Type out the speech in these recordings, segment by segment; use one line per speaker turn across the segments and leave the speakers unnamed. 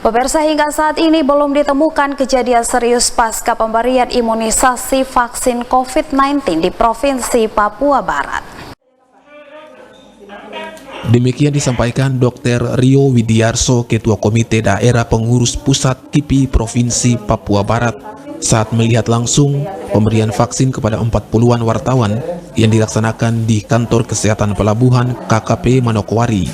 Pemirsa, hingga saat ini belum ditemukan kejadian serius pasca pemberian imunisasi vaksin COVID-19 di Provinsi Papua Barat.
Demikian disampaikan Dr. Rio Widiarso, Ketua Komite Daerah Pengurus Pusat KIPI Provinsi Papua Barat, saat melihat langsung pemberian vaksin kepada 40-an wartawan yang dilaksanakan di Kantor Kesehatan Pelabuhan KKP Manokwari.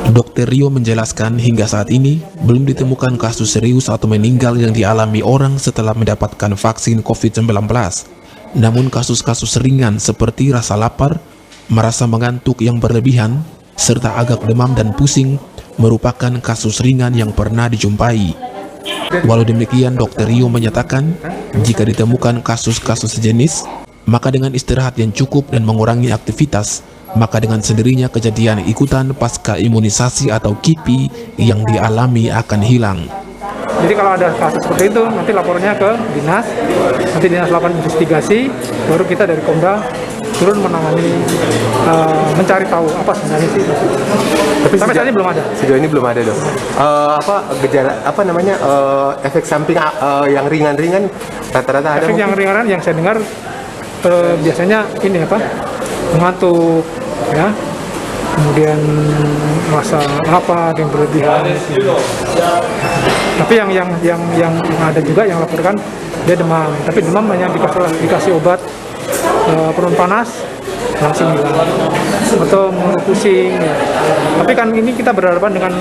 Dr. Rio menjelaskan hingga saat ini belum ditemukan kasus serius atau meninggal yang dialami orang setelah mendapatkan vaksin COVID-19. Namun kasus-kasus ringan seperti rasa lapar, merasa mengantuk yang berlebihan, serta agak demam dan pusing merupakan kasus ringan yang pernah dijumpai. Walau demikian, Dr. Rio menyatakan jika ditemukan kasus-kasus sejenis, maka dengan istirahat yang cukup dan mengurangi aktivitas, maka dengan sendirinya kejadian ikutan pasca imunisasi atau KIPI yang dialami akan hilang.
Jadi kalau ada kasus seperti itu, nanti lapornya ke dinas, nanti dinas lakukan investigasi, baru kita dari Komda turun menangani, mencari tahu apa sebenarnya sih.
Tapi
sampai saat ini belum ada.
Sejauh ini belum ada, Dok. Gejala efek samping yang ringan-ringan rata-rata ada.
Efek yang ringan yang saya dengar biasanya ini mengantuk, ya, kemudian rasa lapar yang berlebihan. Tapi yang ada juga yang laporkan dia demam, tapi demam hanya dikasih obat penurun panas langsung hilang, atau pusing, ya. Tapi kan ini kita berhadapan dengan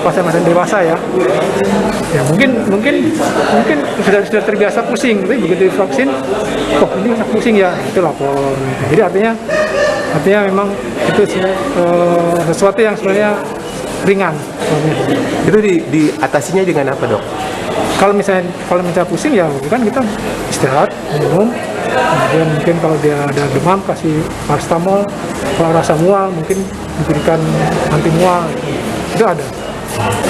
pasien-pasien dewasa, ya mungkin sudah terbiasa pusing, tapi begitu divaksin, ini pusing ya, itu lapor. Jadi artinya memang itu sesuatu yang sebenarnya ringan.
Itu diatasinya dengan apa, Dok?
Kalau misalnya pusing, ya kan kita istirahat, minum. Kemudian mungkin kalau dia ada demam kasih paracetamol, kalau rasa mual mungkin diberikan anti mual, itu ada.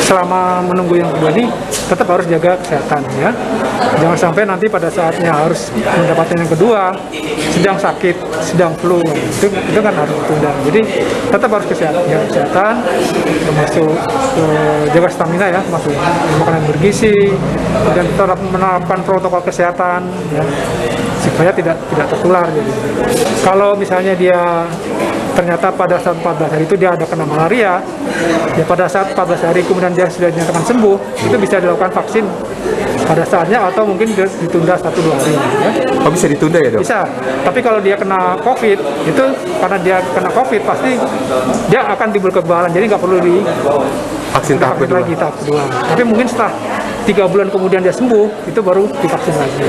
Selama menunggu yang kedua ini tetap harus jaga kesehatan, ya. Jangan sampai nanti pada saatnya harus mendapatkan yang kedua sedang sakit, sedang flu, itu kan harus ditunda. Jadi tetap harus kesehatan, termasuk jaga stamina, ya, masuk makanan bergizi, dan tetap menerapkan protokol kesehatan, ya, supaya tidak tertular. Jadi kalau misalnya dia ternyata pada saat 14 hari itu dia ada kena malaria, ya pada saat 14 hari kemudian dia sudah dinyatakan sembuh, itu bisa dilakukan vaksin pada saatnya, atau mungkin ditunda 1-2 hari, ya.
Oh, bisa ditunda, ya, Dok?
Bisa, tapi kalau dia kena COVID, itu karena dia kena COVID pasti dia akan timbul kekebalan, jadi nggak perlu
vaksin tahap kedua.
Lagi tahap kedua. Tapi mungkin setelah 3 bulan kemudian dia sembuh, itu baru divaksin lagi.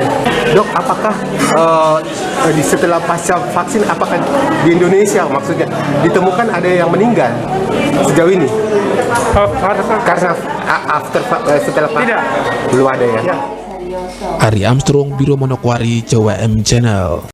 Dok, apakah setelah pasca vaksin, apakah di Indonesia maksudnya ditemukan ada yang meninggal sejauh ini? Karena setelah
tidak,
belum ada, ya?
Ya.
Ari Armstrong, Biro Manokwari, Jawa M Channel.